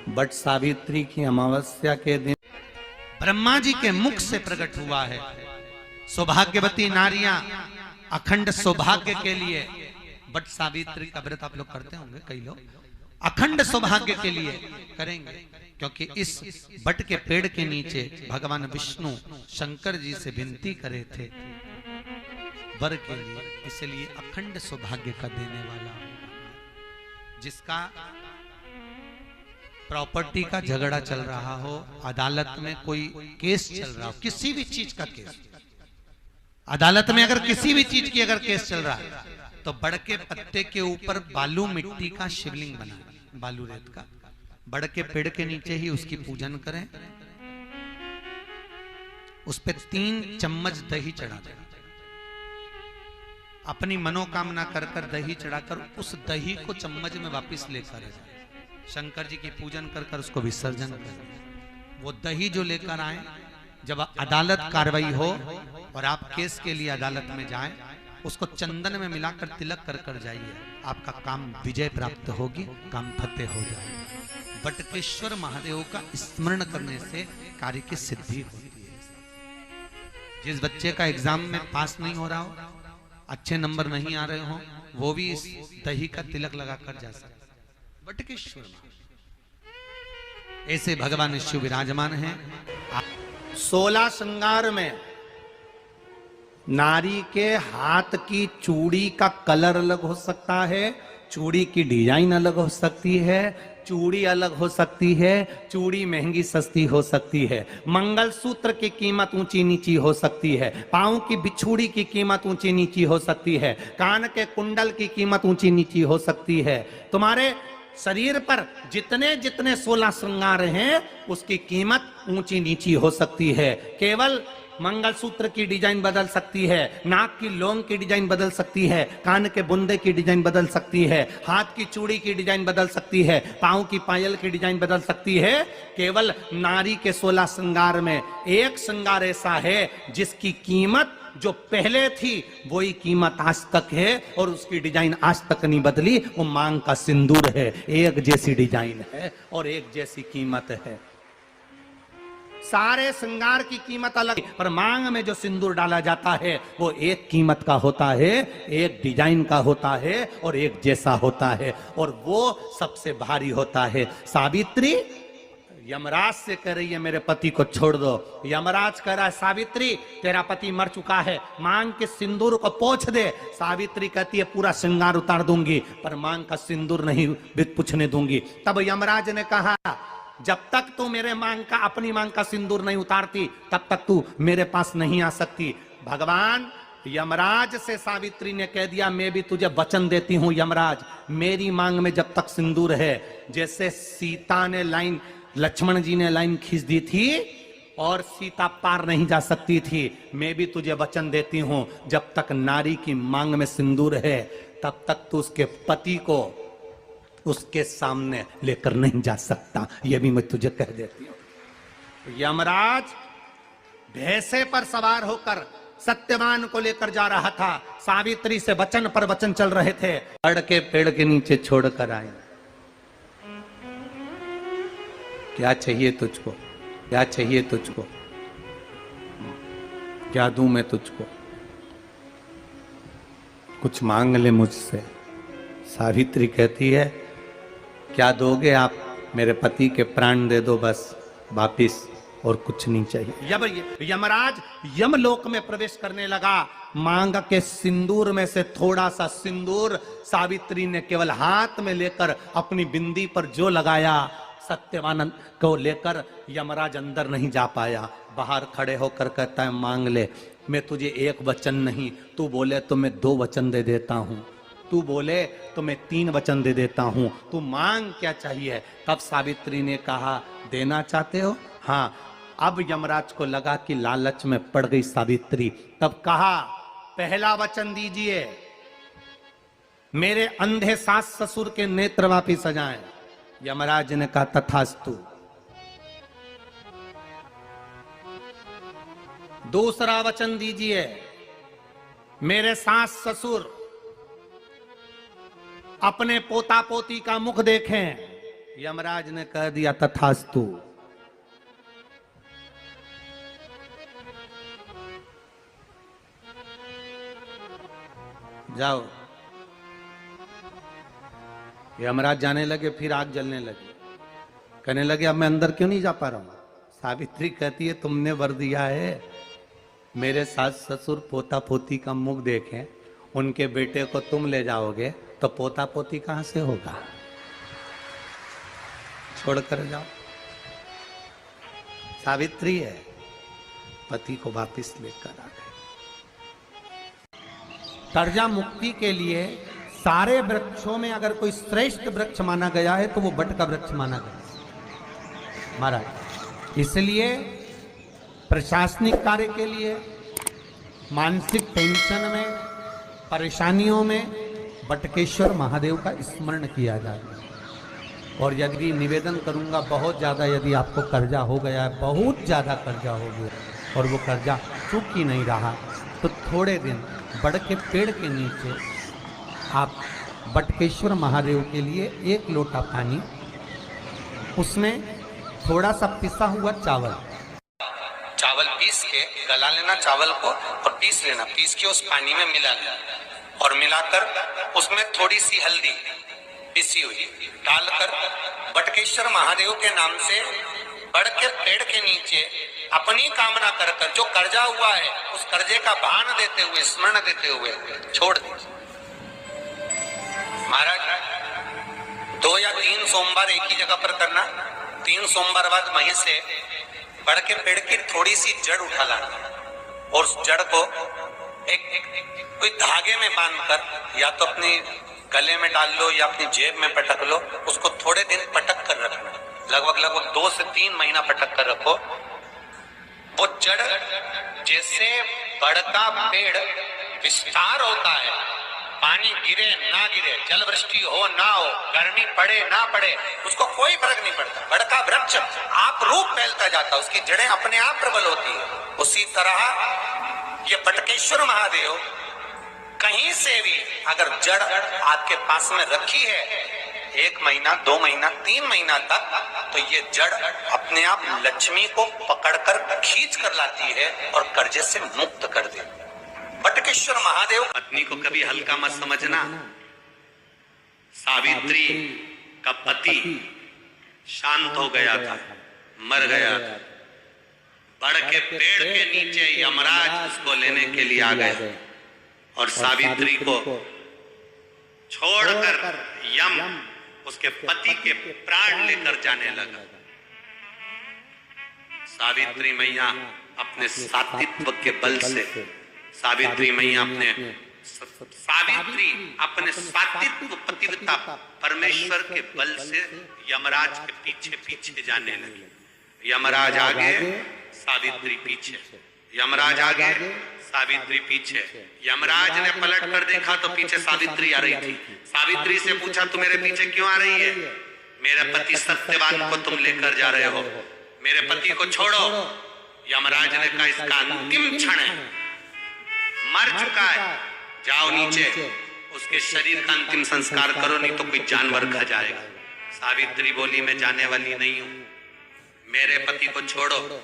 But Savitri की अमावस्या के दिन ब्रह्मा जी के मुख से प्रकट हुआ है। सौभाग्यवती नारियां अखंड सौभाग्य के लिए बट सावित्री का व्रत आप लोग करते होंगे, कई लोग अखंड सौभाग्य के लिए करेंगे, क्योंकि इस बट के पेड़ के नीचे भगवान विष्णु शंकर जी से विनती करे थे वर के लिए, इसलिए अखंड सौभाग्य का देने वाला जिसका प्रॉपर्टी का झगड़ा चल रहा हो, अदालत में कोई केस चल रहा हो, किसी भी चीज का केस, अदालत में अगर किसी भी चीज की अगर केस चल रहा है तो बड़ के पत्ते के ऊपर बालू मिट्टी का शिवलिंग बना, बालू रेत का, बड़ के पेड़ के नीचे ही उसकी पूजन करें, उस पे 3 चम्मच दही चढ़ा दें, अपनी मनोकामना कर कर दही चढ़ाकर उस दही को चम्मच में वापस लेकर जाए, शंकर जी की पूजन कर कर उसको विसर्जन करें। वो दही जो लेकर आए, जब अदालत कार्रवाई हो और आप केस के लिए अदालत में जाएं, उसको चंदन में मिलाकर तिलक कर कर जाइए, आपका काम विजय प्राप्त होगी, काम फतेह हो जाएगा। बटकेश्वर महादेव का स्मरण करने से कार्य की सिद्धि होती है। जिस बच्चे का एग्जाम में पास नहीं हो रहा हो, अच्छे नंबर नहीं आ रहे हो, वो भी इस दही का तिलक लगाकर जा सकता है। बटकेश्वर ऐसे भगवान शिव विराजमान हैं। 16 श्रृंगार में नारी के हाथ की चूड़ी का कलर अलग हो सकता है, चूड़ी की डिजाइन अलग हो सकती है, चूड़ी अलग हो सकती है, चूड़ी महंगी सस्ती हो सकती है, मंगलसूत्र की कीमत ऊंची नीची हो सकती है, पांव की बिछुड़ी की कीमत ऊंची नीची हो सकती है, कान के कुंडल की कीमत ऊंची नीची हो सकती है। तुम्हारे शरीर पर जितने जितने 16 श्रृंगार हैं उसकी कीमत ऊंची नीची हो सकती है। केवल मंगलसूत्र की डिजाइन बदल सकती है, नाक की लौंग की डिजाइन बदल सकती है, कान के बुंदे की डिजाइन बदल सकती है, हाथ की चूड़ी की डिजाइन बदल सकती है, पांव की पायल की डिजाइन बदल सकती है। केवल नारी के 16 श्रृंगार में एक श्रृंगार ऐसा है जिसकी कीमत जो पहले थी वही कीमत आज तक है और उसकी डिजाइन आज तक नहीं बदली। वो मांग का सिंदूर है, एक जैसी डिजाइन है और एक जैसी कीमत है। सारे श्रृंगार की कीमत अलग, पर मांग में जो सिंदूर डाला जाता है वो एक कीमत का होता है, एक डिजाइन का होता है और एक जैसा होता है, और वो सबसे भारी होता है। सावित्री यमराज से कह रही है मेरे पति को छोड़ दो। यमराज कह रहा है सावित्री तेरा पति मर चुका है, मांग के सिंदूर को पोंछ दे। सावित्री कहती है पूरा श्रृंगार उतार दूंगी पर मांग का सिंदूर नहीं पूछने दूंगी। तब यमराज ने कहा जब तक तू मेरे मांग का अपनी मांग का सिंदूर नहीं उतारती तब तक तू मेरे पास नहीं आ सकती। भगवान यमराज से सावित्री ने कह दिया मैं भी तुझे वचन देती हूं यमराज, मेरी मांग में जब तक सिंदूर है, जैसे सीता ने लाइन, लक्ष्मण जी ने लाइन खींच दी थी और सीता पार नहीं जा सकती थी, मैं भी तुझे वचन देती हूं जब तक नारी की मांग में सिंदूर है तब तक तू उसके पति को उसके सामने लेकर नहीं जा सकता। यह भी मैं तुझे कह देती हूं। यमराज भैंसे पर सवार होकर सत्यवान को लेकर जा रहा था, सावित्री से वचन पर वचन चल रहे थे, बड़ के पेड़ के नीचे छोड़कर आए। क्या चाहिए तुझको, क्या चाहिए तुझको, क्या दूं मैं तुझको, कुछ मांग ले मुझसे। सावित्री कहती है क्या दोगे आप, मेरे पति के प्राण दे दो बस वापिस, और कुछ नहीं चाहिए। यमराज यमलोक में प्रवेश करने लगा। मांग के सिंदूर में से थोड़ा सा सिंदूर सावित्री ने केवल हाथ में लेकर अपनी बिंदी पर जो लगाया, सत्यवान को लेकर यमराज अंदर नहीं जा पाया। बाहर खड़े होकर कहता है मांग ले, मैं तुझे एक वचन नहीं, तू बोले तो मैं 2 वचन दे देता हूं, तू बोले तो मैं 3 वचन दे देता हूं, तू मांग क्या चाहिए। तब सावित्री ने कहा देना चाहते हो, हाँ। अब यमराज को लगा कि लालच में पड़ गई सावित्री, तब कहा पहला वचन दीजिए मेरे अंधे सास ससुर के नेत्र वापिस आ जाएं। यमराज ने कहा तथास्तु। दूसरा वचन दीजिए मेरे सास ससुर अपने पोता पोती का मुख देखें। यमराज ने कह दिया तथास्तु। जाओ। यमराज जाने लगे, फिर आग जलने लगी। कहने लगे अब मैं अंदर क्यों नहीं जा पा रहा हूं? सावित्री कहती है तुमने वर दिया है, मेरे सास ससुर पोता पोती का मुख देखें, उनके बेटे को तुम ले जाओगे तो पोता पोती कहां से होगा? छोड़कर जाओ। सावित्री है, पति को वापिस लेकर आ गए। कर्जा मुक्ति के लिए सारे वृक्षों में अगर कोई श्रेष्ठ वृक्ष माना गया है तो वो बट का वृक्ष माना गया महाराज। इसलिए प्रशासनिक कार्य के लिए, मानसिक टेंशन में, परेशानियों में बटकेश्वर महादेव का स्मरण किया जाए। और यदि निवेदन करूंगा, बहुत ज़्यादा यदि आपको कर्जा हो गया है, बहुत ज़्यादा कर्जा हो गया और वो कर्जा चूक ही नहीं रहा, तो थोड़े दिन बड़ के पेड़ के नीचे आप बटकेश्वर महादेव के लिए 1 लोटा पानी, उसमें थोड़ा सा पिसा हुआ चावल पीस के गला लेना चावल को और पीस लेना, पीस के उस पानी में मिला लेना और मिलाकर उसमें थोड़ी सी हल्दी पिसी हुई डालकर बटकेश्वर महादेव के नाम से बड़ के पेड़ के नीचे अपनी कामना कर कर जो कर्जा हुआ है उस कर्जे का भान देते हुए, स्मरण देते हुए छोड़ दे। महाराज 2 या 3 सोमवार एक ही जगह पर करना। 3 सोमवार बाद वहीं से बड़ के पेड़ की थोड़ी सी जड़ उठा लाना और उस जड़ को कोई धागे में बांधकर या तो अपने गले में डाल लो या अपनी जेब में पटक लो, उसको थोड़े दिन पटक कर रखना, लगभग 2 से 3 महीना पटक कर रखो। वो जड़ जैसे बड़का पेड़ विस्तार होता है, पानी गिरे ना गिरे, जल वृष्टि हो ना हो, गर्मी पड़े ना पड़े, उसको कोई फर्क नहीं पड़ता। बड़का वृक्ष आप रूप फैलता जाता, उसकी जड़ें अपने आप प्रबल होती है। उसी तरह ये बटकेश्वर महादेव कहीं से भी अगर जड़ आपके पास में रखी है 1 महीना, 2 महीना, 3 महीना तक, तो ये जड़ अपने आप लक्ष्मी को पकड़कर खींच कर लाती है और कर्जे से मुक्त कर देती है। बटकेश्वर महादेव। पत्नी को कभी हल्का मत समझना। सावित्री का पति शांत हो गया था, मर गया था। बड़ के पेड़ के नीचे यमराज उसको लेने के लिए आ गए और सावित्री को छोड़कर यम उसके पति के प्राण लेकर जाने लगा। सावित्री मैया अपने सात्वित्व के बल से, सावित्री मैया अपने सात्वित्व पतिव्रता परमेश्वर के बल से यमराज के पीछे पीछे जाने लगी। यमराज आगे, सावित्री पीछे, यमराज आगे, सावित्री पीछे। यमराज ने पलट कर देखा तो पीछे सावित्री आ रही थी। सावित्री से पूछा तू मेरे पीछे क्यों आ रही है? मेरे पति सत्यवान को तुम लेकर जा रहे हो, मेरे पति को छोड़ो। यमराज ने कहा इसका अंतिम क्षण है, मर चुका है, जाओ नीचे उसके शरीर का अंतिम संस्कार करो, नहीं तो कोई जानवर खा जाएगा। सावित्री बोली मैं जाने वाली नहीं हूं, मेरे पति को छोड़ो।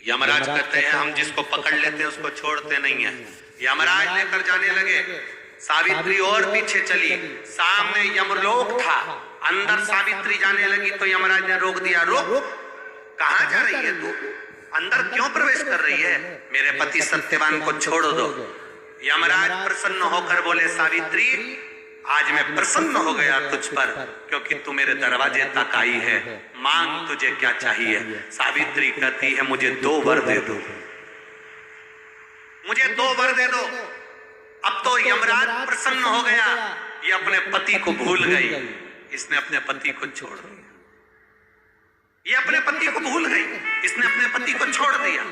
यमराज कहते हैं हम जिसको पकड़ लेते हैं उसको छोड़ते नहीं है। यमराज लेकर जाने लगे, सावित्री और पीछे चली। सामने यमलोक था, अंदर सावित्री जाने लगी तो यमराज ने रोक दिया, रुक, कहां जा रही है तू? अंदर क्यों प्रवेश कर रही है? मेरे पति सत्यवान को छोड़ दो। यमराज प्रसन्न होकर बोले सावित्री आज मैं प्रसन्न हो गया तुझ पर, क्योंकि तू मेरे दरवाजे तक आई है, मांग तुझे क्या चाहिए। सावित्री कहती है मुझे 2 वर दे दो, मुझे 2 वर दे दो। अब तो यमराज प्रसन्न हो गया, ये अपने पति को भूल गई, इसने अपने पति को छोड़ दिया। ये अपने पति को भूल गई, इसने अपने पति को छोड़ दिया।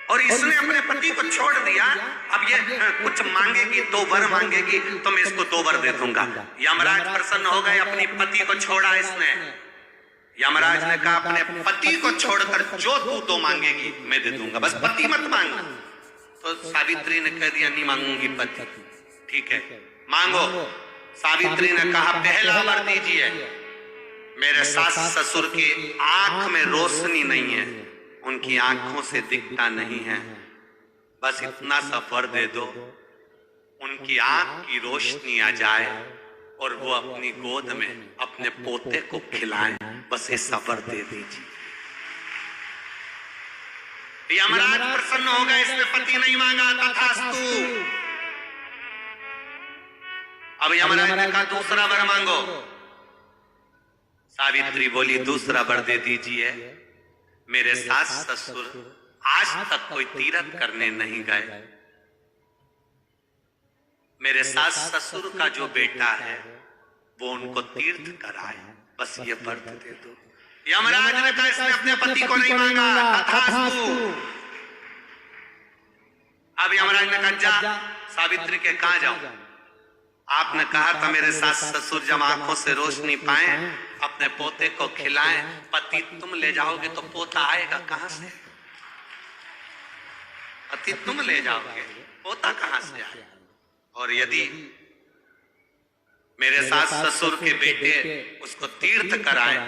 और इसने अपने पति को छोड़ दिया। अब ये कुछ मांगेगी, 2 वर मांगेगी तो मैं इसको 2 वर दे दूंगा। यमराज प्रसन्न हो गए, अपनी पति को छोड़ा इसने। यमराज ने कहा अपने पति को छोड़कर जो तू 2 मांगेगी मैं दे दूंगा, बस पति मत मांग। तो सावित्री ने कह दिया नहीं मांगूंगी पति। ठीक है, मांगो। सावित्री ने कहा पहला वर दीजिए। मेरे सास ससुर की आंख में रोशनी नहीं है, उनकी आंखों से दिखता नहीं है, बस इतना सा वर दे दो, उनकी आंख की रोशनी आ जाए और वो अपनी गोद में अपने पोते को खिलाएं, बस ऐसा वर दे दीजिए। यमराज प्रसन्न हो गए, इसने पति नहीं मांगा, तथास्तु। अब यमराज ने कहा दूसरा वर मांगो। सावित्री बोली दूसरा वर दे दीजिए। मेरे सास ससुर आज तक कोई तीर्थ करने नहीं गए, मेरे सास ससुर का जो बेटा है वो उनको तीर्थ कराए, बस ये व्रत दे दो। यमराज ने कहा इसने अपने पति को नहीं मांगा, तथास्तु। अब यमराज ने कहा जा सावित्री के कहां जाऊं? आपने कहा था मेरे सास ससुर जब आंखों से रोशनी पाए अपने पोते को खिलाएं, पति तुम ले जाओगे तो पोता आएगा कहां से? पति तुम ले जाओगे, पोता कहां से आएगा? और यदि मेरे सास ससुर के बेटे उसको तीर्थ कराएं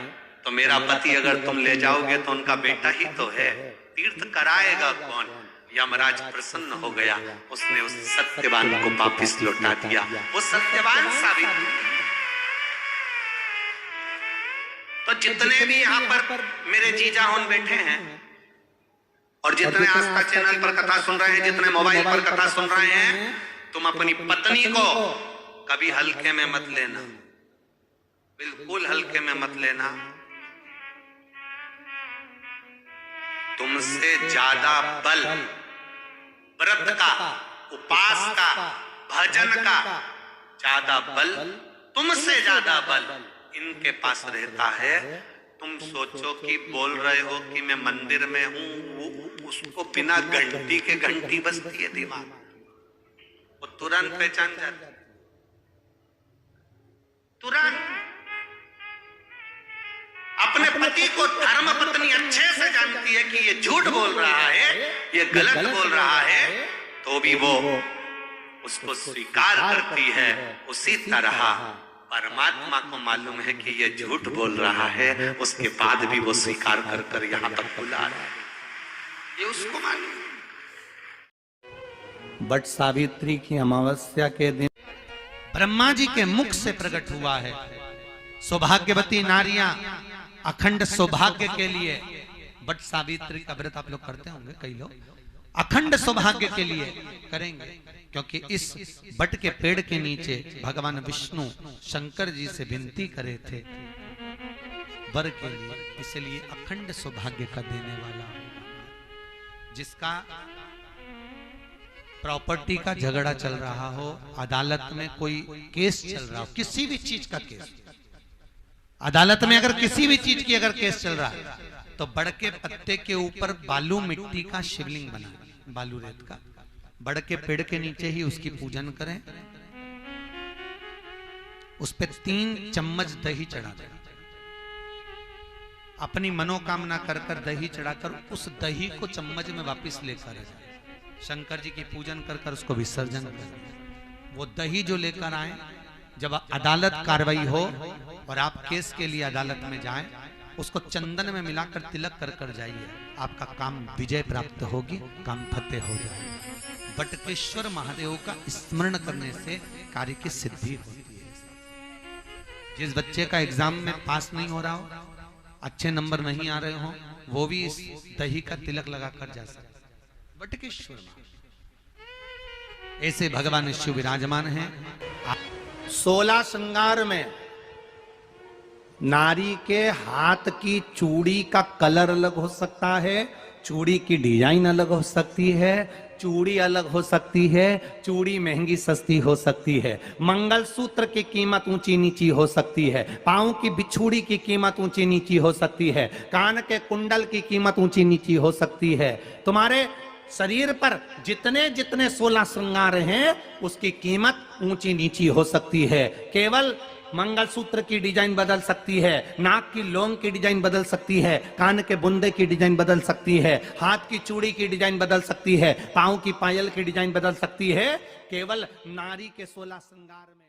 तो मेरा पति अगर तुम ले जाओगे तो उनका बेटा ही तो है, तीर्थ कराएगा कौन? यमराज प्रसन्न हो गया, उसने उस सत्यवान को वापिस लौटा दिया। वो सत्यवान सावित्री। तो जितने भी यहाँ पर मेरे जीजा होन बैठे हैं और जितने आस्था चैनल पर कथा सुन रहे हैं, जितने मोबाइल पर कथा सुन रहे हैं, तुम अपनी पत्नी को कभी हल्के में मत लेना, बिल्कुल हल्के में मत लेना। तुमसे ज्यादा बल व्रत का, उपास का, भजन का ज्यादा बल, तुमसे ज्यादा बल इनके पास रहता है। तुम सोचो कि बोल रहे हो कि मैं मंदिर में हूं, उसको बिना घंटी के घंटी बजती है दिमाग, वो तुरंत पहचान जाता है, तुरंत। अपने पति को धर्म पत्नी अच्छे से जानती है कि ये झूठ बोल रहा है, ये गलत बोल रहा है, तो भी वो उसको स्वीकार करती है। उसी तरह परमात्मा को मालूम है कि ये झूठ बोल रहा है, उसके बाद भी वो स्वीकार कर कर यहाँ तक बुला रहा है, ये उसको मालूम है। बट सावित्री की अमावस्या के दिन ब्रह्मा जी के मुख से प्रकट हुआ है। सौभाग्यवती नारियां अखंड सौभाग्य के लिए बट सावित्री का व्रत आप लोग करते होंगे, कई लोग अखंड सौभाग्य के लिए करेंगे, क्योंकि इस बट के पेड़ के नीचे भगवान विष्णु शंकर जी से विनती करे थे वर के लिए, इसलिए अखंड सौभाग्य का देने वाला जिसका प्रॉपर्टी का झगड़ा चल रहा हो, अदालत में कोई केस चल रहा हो, किसी भी चीज का केस, अदालत में अगर किसी भी चीज की अगर केस चल रहा है तो बड़ के पत्ते के ऊपर बालू मिट्टी का शिवलिंग बना, बालू रेत का, बड़ के पेड़ के नीचे ही उसकी पूजन करें, उस पे 3 चम्मच दही चढ़ा दें, अपनी मनोकामना कर कर दही चढ़ाकर उस दही को चम्मच में वापस लेकर जाए, शंकर जी की पूजन कर कर उसको विसर्जन करें। वो दही जो लेकर आए, जब अदालत कार्रवाई हो और आप केस के लिए अदालत में जाएं, उसको चंदन में मिलाकर तिलक कर कर जाइए, आपका काम विजय प्राप्त होगी, काम फतेह हो जाएगा। बटकेश्वर महादेव का स्मरण करने से कार्य की सिद्धि होती है। जिस बच्चे का एग्जाम में पास नहीं हो रहा हो, अच्छे नंबर नहीं आ रहे हो, वो भी इस दही का तिलक लगाकर जा सकता। बटकेश्वर ऐसे भगवान शिव विराजमान हैं। 16 श्रृंगार में नारी के हाथ की चूड़ी का कलर अलग हो सकता है, चूड़ी की डिजाइन अलग हो सकती है, चूड़ी अलग हो सकती है, चूड़ी महंगी सस्ती हो सकती है, मंगलसूत्र की कीमत ऊंची नीची हो सकती है, पांव की बिछुड़ी की कीमत ऊंची नीची हो सकती है, कान के कुंडल की कीमत ऊंची नीची हो सकती है। तुम्हारे शरीर पर जितने जितने 16 श्रृंगार हैं उसकी कीमत ऊंची नीची हो सकती है। केवल मंगलसूत्र की डिजाइन बदल सकती है, नाक की लौंग की डिजाइन बदल सकती है, कान के बुंदे की डिजाइन बदल सकती है, हाथ की चूड़ी की डिजाइन बदल सकती है, पांव की पायल की डिजाइन बदल सकती है। केवल नारी के 16 श्रृंगार में